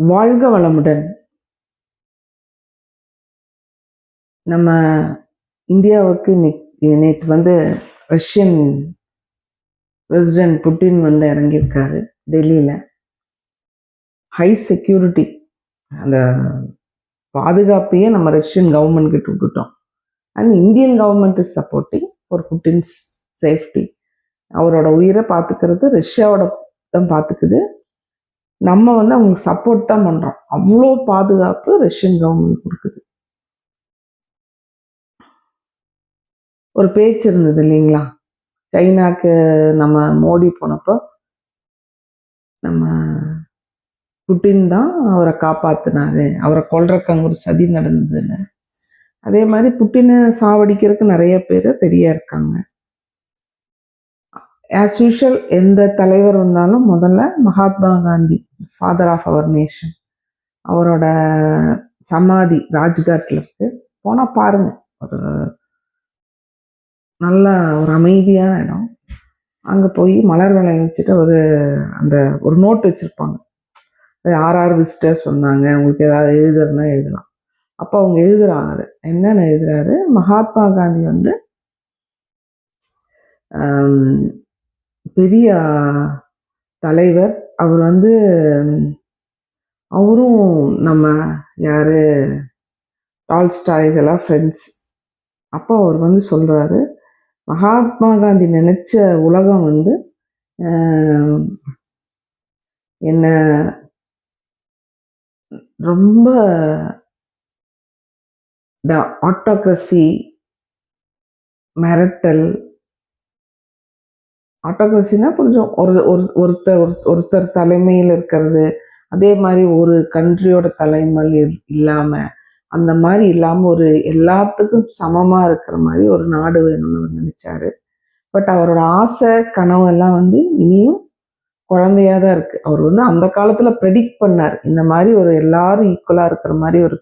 வாழ்க வளமுடன். நம்ம இந்தியாவுக்கு நேற்று வந்து ரஷ்யன் பிரசிடென்ட் புட்டின் வந்து இறங்கியிருக்காரு டெல்லியில். ஹை செக்யூரிட்டி, அந்த பாதுகாப்பையே நம்ம ரஷ்யன் கவர்மெண்ட் கிட்ட விட்டுட்டோம். And Indian government is supporting for Putin's safety. அவரோட உயிரை பார்த்துக்கிறது ரஷ்யாவோட தான் பார்த்துக்குது. நம்ம வந்து அவங்களுக்கு சப்போர்ட் தான் பண்ணுறோம். அவ்வளோ பாதுகாப்பு ரஷ்யன் கவர்மெண்ட் கொடுக்குது. ஒரு பேச்சு இருந்தது இல்லைங்களா, சைனாக்கு நம்ம மோடி போனப்போ நம்ம புட்டின் தான் அவரை காப்பாற்றினாரு, அவரை கொல்றதுக்கு ஒரு சதி நடந்ததுன்னு. அதே மாதிரி புட்டினை சாவடிக்கிறதுக்கு நிறைய பேர் ரெடியாக இருக்காங்க. ஆஸ் யூஷுவல் எந்த தலைவர் வந்தாலும் முதல்ல Mahatma Gandhi, father of our nation, அவரோட சமாதி ராஜ்காட்டில் இருக்கு. போனால் பாருங்க, ஒரு நல்ல ஒரு அமைதியான இடம். அங்கே போய் மலர் வளையம் வச்சுட்டு ஒரு நோட் வச்சுருப்பாங்க. யார் விசிட்டர்ஸ் வந்தாங்க, உங்களுக்கு ஏதாவது எழுதுறதுனா எழுதலாம். அப்போ அவங்க எழுதுறாங்க. என்னென்னு எழுதுறாரு, மகாத்மா காந்தி வந்து பெரிய தலைவர். அவர் வந்து அவரும் நம்ம யார் டால்ஸ்டாய் இதெல்லாம் ஃப்ரெண்ட்ஸ். அப்போ அவர் வந்து சொல்கிறாரு, மகாத்மா காந்தி நினச்ச உலகம் வந்து என்ன ரொம்ப ஆட்டோக்ரஸி, மிரட்டல். ஆட்டோக்ரஸினா கொஞ்சம் ஒருத்தர் தலைமையில் இருக்கிறது, அதே மாதிரி ஒரு கண்ட்ரியோட தலைமையில் இல்லாமல், அந்த மாதிரி இல்லாமல் ஒரு எல்லாத்துக்கும் சமமாக இருக்கிற மாதிரி ஒரு நாடு வேணும்னு அவர் நினைச்சாரு. பட் அவரோட ஆசை கனவு எல்லாம் வந்து இனியும் குழந்தையா தான் இருக்கு. அவர் வந்து அந்த காலத்துல ப்ரெடிக்ட் பண்ணார், இந்த மாதிரி ஒரு எல்லாரும் ஈக்குவலா இருக்கிற மாதிரி ஒரு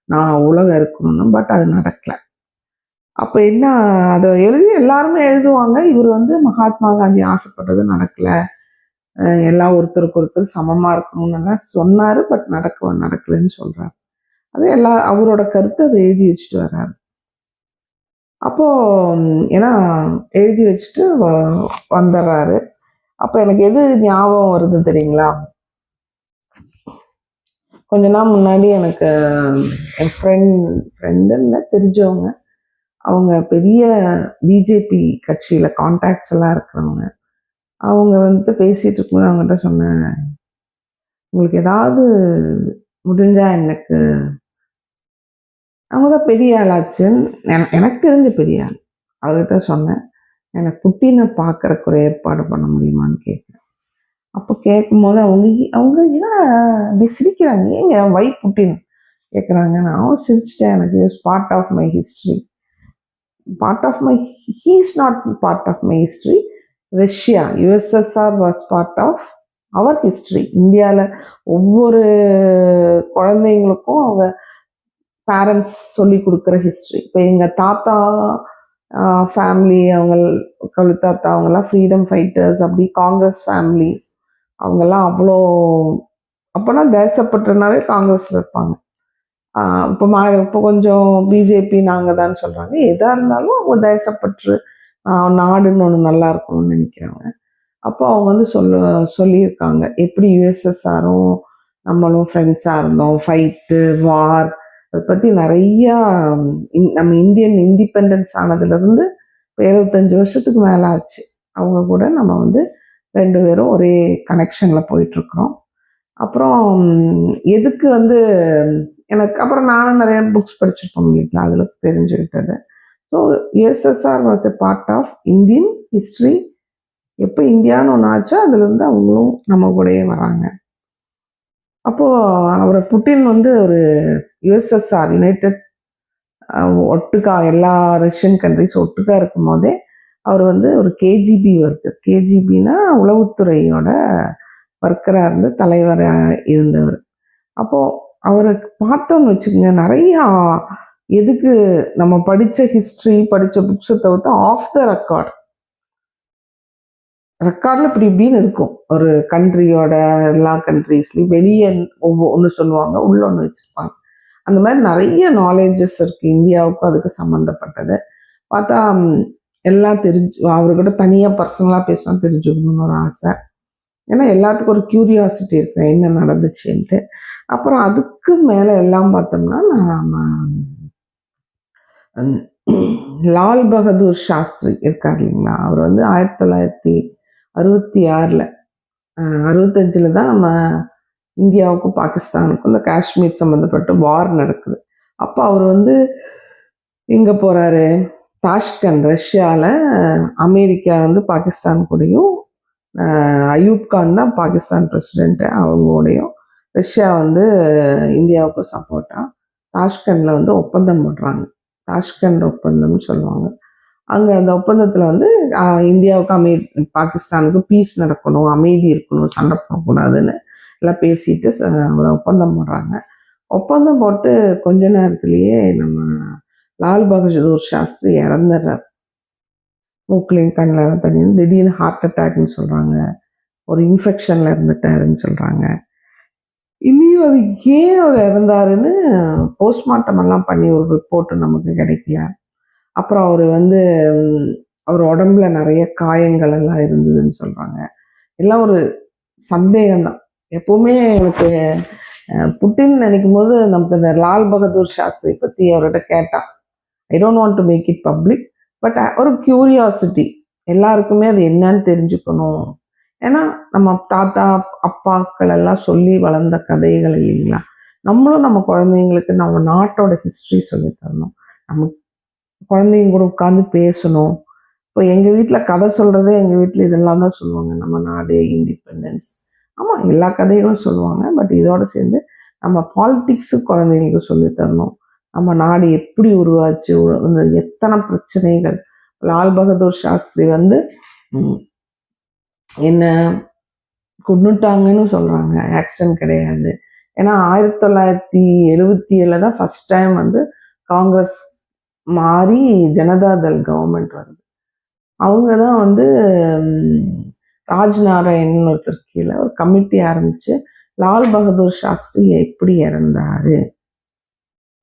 நான் உலகம் இருக்கணும்னு. பட் அது நடக்கல. அப்ப என்ன, அதை எழுதி எல்லாருமே எழுதுவாங்க, இவர் வந்து மகாத்மா காந்தி ஆசைப்பட்டது நடக்கல, எல்லாம் ஒருத்தருக்கு ஒருத்தர் சமமா இருக்கணும்னு சொன்னாரு. பட் நடக்கலன்னு சொல்றாரு. அது அவரோட கருத்து அதை எழுதி வச்சுட்டு வர்றாரு. அப்போ ஏன்னா எழுதி வச்சுட்டு வந்துடுறாரு. அப்போ எனக்கு எது ஞாபகம் வருது தெரியுங்களா, கொஞ்ச நாள் முன்னாடி எனக்கு என் ஃப்ரெண்டுன்னு தெரிஞ்சவங்க, அவங்க பெரிய பிஜேபி கட்சியில் கான்டாக்ட்ஸ் எல்லாம் இருக்கிறவங்க. அவங்க வந்து பேசிகிட்டு இருக்கும்போது அவங்ககிட்ட சொன்னேன், உங்களுக்கு ஏதாவது முடிஞ்சா எனக்கு, அவங்க தான் பெரிய ஆளாச்சுன்னு எனக்கு தெரிஞ்ச பெரிய ஆள், அவர்கிட்ட சொன்னேன், எனக்கு புட்டினை பார்க்கறக்கு ஒரு ஏற்பாடு பண்ண முடியுமான்னு கேட்குறேன். அப்போ கேட்கும்போது அவங்க என்ன அப்படி சிரிக்கிறாங்க, ஏங்க வை புட்டின் கேட்குறாங்க. நான் சிரிச்சிட்டேன். எனக்கு part of my history, he's not part of my history. Russia, USSR was part of our history. இந்தியாவில் ஒவ்வொரு குழந்தைங்களுக்கும் அவங்க பேரண்ட்ஸ் சொல்லி கொடுக்குற ஹிஸ்ட்ரி. இப்போ எங்கள் தாத்தா ஃபேமிலி, கழு தாத்தா, அவங்கெல்லாம் ஃப்ரீடம் ஃபைட்டர்ஸ், அப்படி காங்கிரஸ் ஃபேமிலி, அவங்கெல்லாம் அவ்வளோ. அப்போனா தேசப்பற்றுனாவே காங்கிரஸில் இருப்பாங்க. இப்போ கொஞ்சம் பிஜேபி நாங்கள் தான் சொல்கிறாங்க. எதாக இருந்தாலும் அவங்க தேசப்பற்று, நாடுன்னு ஒன்று நல்லா இருக்கணும்னு நினைக்கிறாங்க. அப்போ அவங்க வந்து சொல்லியிருக்காங்க, எப்படி யுஎஸ்எஸ்ஆரும் நம்மளும் ஃப்ரெண்ட்ஸாக இருந்தோம், ஃபைட்டு, வார், அதை பற்றி நிறையா. நம்ம இந்தியன் இண்டிபெண்டன்ஸ் ஆனதுலேருந்து 75 வருஷத்துக்கு மேலே ஆச்சு. அவங்க கூட நம்ம வந்து 2 பேரும் ஒரே கனெக்ஷனில் போயிட்டுருக்குறோம். அப்புறம் எதுக்கு வந்து எனக்கு, அப்புறம் நானும் நிறைய புக்ஸ் படிச்சிருப்போம் இல்லைங்களா, அதில் தெரிஞ்சுக்கிட்டது. So USSR was a part of Indian history. எப்போ இந்தியான்னு ஒன்று ஆச்சோ அதுலேருந்து அவங்களும் நம்ம கூடயே வராங்க. அப்போது அவரை புட்டின் வந்து ஒரு யுஎஸ்எஸ்ஆர் யுனைடெட் ஒட்டுக்கா எல்லா ரஷ்யன் கண்ட்ரிஸ் ஒட்டுக்கா இருக்கும் போதே அவர் வந்து ஒரு கேஜிபி ஒர்க்கர், கேஜிபின்னா உளவுத்துறையோட ஒர்க்கராக இருந்து தலைவராக இருந்தவர். அப்போது அவரை பார்த்தோன்னு வச்சுக்கோங்க, நிறையா எதுக்கு நம்ம படித்த ஹிஸ்ட்ரி, படித்த புக்ஸை தவிர்த்து ஆஃப் த ரெக்கார்ட் ரெக்கார்டில் இப்படி இப்படின்னு இருக்கும். ஒரு கண்ட்ரியோட எல்லா கண்ட்ரீஸ்லையும் வெளியே ஒன்று சொல்லுவாங்க, உள்ள ஒன்று வச்சுருப்பாங்க. அந்த மாதிரி நிறைய நாலேஜஸ் இருக்குது இந்தியாவுக்கும் அதுக்கு சம்மந்தப்பட்டது. பார்த்தா எல்லாம் அவர்கிட்ட தனியாக பர்சனலாக பேசினா தெரிஞ்சுக்கணும்னு ஒரு ஆசை. ஏன்னா எல்லாத்துக்கும் ஒரு க்யூரியாசிட்டி இருக்கு என்ன நடந்துச்சுன்ட்டு. அப்புறம் அதுக்கு மேலே எல்லாம் பார்த்தோம்னா லால் பகதூர் சாஸ்திரி இருக்கார் இல்லைங்களா, அவர் வந்து 1966 65 தான் நம்ம இந்தியாவுக்கும் பாகிஸ்தானுக்கும் இந்த காஷ்மீர் சம்மந்தப்பட்ட வார் நடக்குது. அப்போ அவர் வந்து எங்கே போகிறாரு, தாஷ்கண்ட் ரஷ்யாவில். அமெரிக்கா வந்து பாகிஸ்தான் கூடயும், அயூப் கான் தான் பாகிஸ்தான் பிரசிடென்ட்டு, அவங்களோடையும் ரஷ்யா வந்து இந்தியாவுக்கும் சப்போர்ட்டாக தாஷ்கண்டில் வந்து ஒப்பந்தம் போடுறாங்க. தாஷ்கண்ட் ஒப்பந்தம்னு சொல்லுவாங்க. அங்கே அந்த ஒப்பந்தத்தில் வந்து இந்தியாவுக்கு பாகிஸ்தானுக்கு பீஸ் நடக்கணும், அமைதி இருக்கணும், சண்டை போடக்கூடாதுன்னு எல்லாம் பேசிட்டு ஒரு ஒப்பந்தம் போடுறாங்க. ஒப்பந்தம் போட்டு கொஞ்ச நேரத்திலேயே நம்ம லால் பகதூர் சாஸ்திரி இறந்துடுறார். மூக்கிலையும் கண்ணில் தண்ணி, திடீர்னு ஹார்ட் அட்டாக்னு சொல்கிறாங்க, ஒரு இன்ஃபெக்ஷனில் இருந்துட்டாருன்னு சொல்கிறாங்க. இனியும் அது ஏன் அவர் இறந்தாருன்னு போஸ்ட்மார்ட்டம் எல்லாம் பண்ணி ஒரு ரிப்போர்ட்டு நமக்கு கிடைக்கல. அப்புறம் அவர் வந்து அவர் உடம்புல நிறைய காயங்கள் எல்லாம் இருந்ததுன்னு சொல்கிறாங்க. எல்லாம் ஒரு சந்தேகம்தான். எப்போவுமே எனக்கு புட்டின் நினைக்கும் போது நமக்கு இந்த லால் பகதூர் சாஸ்திரி பற்றி அவர்கிட்ட கேட்டான். I don't want to make it public, but ஒரு க்யூரியாசிட்டி, எல்லாருக்குமே அது என்னன்னு தெரிஞ்சுக்கணும். ஏன்னா நம்ம தாத்தா அப்பாக்கள் எல்லாம் சொல்லி வளர்ந்த கதைகள் இல்லைங்களா, நம்மளும் நம்ம குழந்தைங்களுக்கு நம்ம நாட்டோட ஹிஸ்ட்ரி சொல்லி தரணும். நம்ம குழந்தைங்க கூட உட்காந்து பேசணும். இப்போ எங்கள் வீட்டில் கதை சொல்கிறதே, எங்கள் வீட்டில் இதெல்லாம் தான் சொல்லுவாங்க. நம்ம நாடு, இண்டிபெண்டன்ஸ், ஆமாம் எல்லா கதைகளும் சொல்லுவாங்க. பட் இதோடு சேர்ந்து நம்ம பாலிட்டிக்ஸு குழந்தைங்களுக்கு சொல்லி தரணும். நம்ம நாடு எப்படி உருவாச்சு, எத்தனை பிரச்சனைகள். லால் பகதூர் சாஸ்திரி வந்து என்ன கொண்டுட்டாங்கன்னு சொல்கிறாங்க, ஆக்சிடென்ட் கிடையாது. ஏன்னா 1977 தான் ஃபஸ்ட் டைம் வந்து காங்கிரஸ் மாறி ஜனதாதள் கவர்மெண்ட் வருது. அவங்க தான் வந்து ராஜ்நாராயணன் ஒருத்தர் கீழே ஒரு கமிட்டி ஆரம்பித்து லால் பகதூர் சாஸ்திரி எப்படி இறந்தாரு,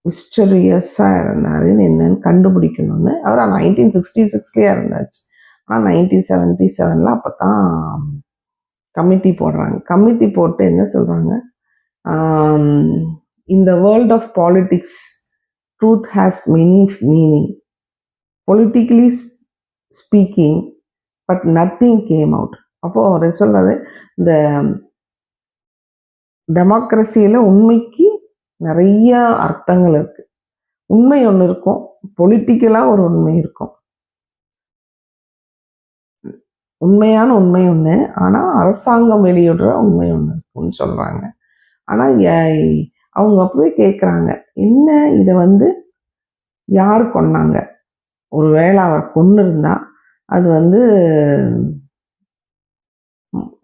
மிஸ்டரியஸாக இறந்தாருன்னு என்னன்னு கண்டுபிடிக்கணும்னு. அவர் 1966 இறந்தாச்சு. ஆனால் 1977 அப்போ தான் கமிட்டி போடுறாங்க. கமிட்டி போட்டு என்ன சொல்கிறாங்க, இந்த world of politics truth has many meaning, politically speaking, but nothing came out. அப்போது அவர் சொல்கிறாரு, இந்த டெமோக்ரஸியில் உண்மைக்கு நிறைய அர்த்தங்கள் இருக்குது. உண்மை ஒன்று இருக்கும், பொலிட்டிக்கலாக ஒரு உண்மை இருக்கும். உண்மையான உண்மை ஒன்று, ஆனால் அரசாங்கம் வெளியிடுற உண்மை ஒன்று இருக்குன்னு சொல்கிறாங்க. ஆனால் அவங்க அப்பவே கேட்குறாங்க, என்ன இதை வந்து யார் கொன்னாங்க, ஒரு வேளை அவர் கொன்று இருந்தா அது வந்து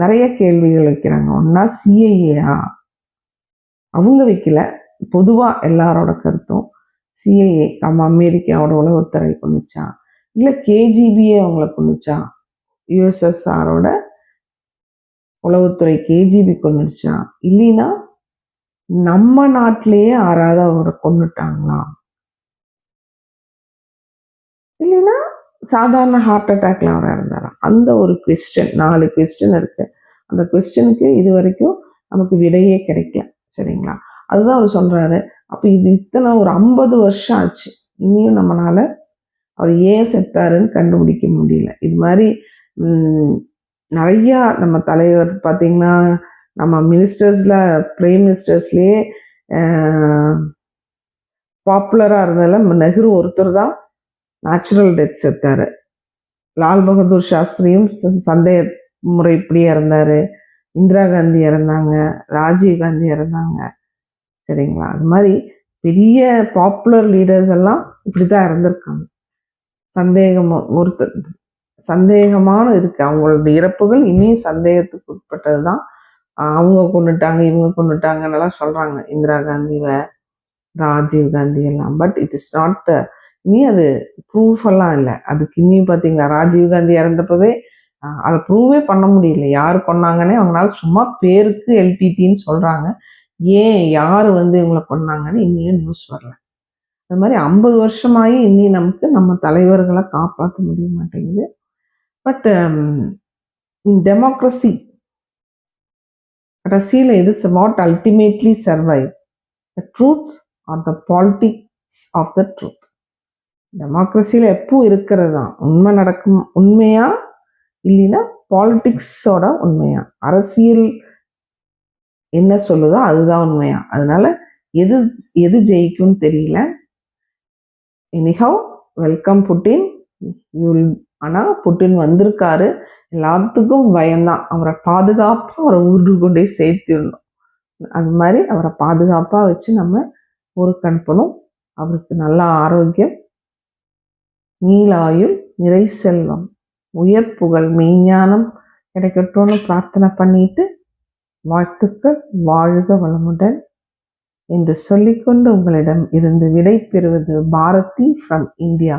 நிறைய கேள்விகள் வைக்கிறாங்க. ஒன்றா சிஐஏயா, அவங்க வைக்கல, பொதுவாக எல்லாரோட கருத்தும் சிஐஏ நம்ம அமெரிக்காவோட உளவுத்துறை கொண்டுச்சா, இல்லை கேஜிபியே அவங்கள கொண்டுச்சா, யுஎஸ்எஸ்ஆரோட உளவுத்துறை கேஜிபி கொண்டுச்சா, இல்லைன்னா நம்ம நாட்டிலேயே யாராவது அவரை கொண்டுட்டாங்களா, இல்லைன்னா சாதாரண ஹார்ட் அட்டாக்ல அவர் இறந்தாரா, அந்த ஒரு கொஸ்டின், 4 கொஸ்டின் இருக்கு. அந்த கொஸ்டினுக்கு இது வரைக்கும் நமக்கு விடையே கிடைக்கல. சரிங்களா, அதுதான் அவர் சொல்றாரு. அப்போ இது இத்தனை ஒரு 50 வருஷம் ஆச்சு, இனியும் நம்மளால அவர் ஏன் செத்தாருன்னு கண்டுபிடிக்க முடியல. இது மாதிரி நிறையா நம்ம தலைவர் பார்த்தீங்கன்னா, நம்ம மினிஸ்டர்ஸில் பிரைம் மினிஸ்டர்ஸ்லேயே பாப்புலராக இருந்ததில் நெஹ்ரு ஒருத்தர் தான் நேச்சுரல் டெத் செத்தார். லால் பகதூர் சாஸ்திரியும் சந்தேக முறை இப்படியே இறந்தார். இந்திரா காந்தி இறந்தாங்க, ராஜீவ் காந்தி இறந்தாங்க. சரிங்களா, அது மாதிரி பெரிய பாப்புலர் லீடர்ஸ் எல்லாம் இப்படி தான் இறந்துருக்காங்க. சந்தேகமான இருக்கு, அவங்களோட இறப்புகள் இன்னும் சந்தேகத்துக்கு உட்பட்டது தான். அவங்க கொண்டுட்டாங்க, இவங்க கொண்டுட்டாங்கன்னெல்லாம் சொல்கிறாங்க, இந்திரா காந்திவை, ராஜீவ் காந்தி எல்லாம். பட் இட் இஸ் நாட், இனி அது ப்ரூஃப் எல்லாம் இல்லை அதுக்கு. இனியும் பார்த்தீங்களா, ராஜீவ் காந்தி இறந்தப்பவே அதை ப்ரூவே பண்ண முடியல யார் கொன்னாங்கன்னே. அவங்களால சும்மா பேருக்கு எல்டிடின்னு சொல்கிறாங்க. ஏன் யார் இவங்களை கொன்னாங்கன்னு இன்னும் நியூஸ் வரல. அது மாதிரி 50 வருஷமாகி இன்னி நமக்கு நம்ம தலைவர்களை காப்பாற்ற முடிய மாட்டேங்குது. பட் இன் டெமோக்ரஸி கடைசியில் எது what ultimately survive, the truth or the politics of the truth. டெமோக்ரஸியில் எப்போ இருக்கிறது தான் உண்மை நடக்கும், உண்மையா இல்லைன்னா பாலிட்டிக்ஸோட உண்மையா, அரசியல் என்ன சொல்லுதோ அதுதான் உண்மையா. அதனால எது எது ஜெயிக்கும்னு தெரியல. Anyhow welcome Putin. ஆனால் புட்டின் வந்திருக்காரு, எல்லாத்துக்கும் பயம்தான். அவரை பாதுகாப்பாக அவரை ஊருக்கு கொண்டே சேர்த்திடணும். அது மாதிரி அவரை பாதுகாப்பாக வச்சு நம்ம ஊருக்கு அனுப்பணும். அவருக்கு நல்ல ஆரோக்கியம், நீலாயுள், நிறை செல்வம், உயர் புகழ், மெய்ஞானம் கிடைக்கட்டும்னு பிரார்த்தனை பண்ணிட்டு வாழ்த்துக்கள். வாழ்க வளமுடன் என்று சொல்லிக்கொண்டு உங்களிடம் இருந்து விடை பெறுவது பாரதி ஃப்ரம் இந்தியா.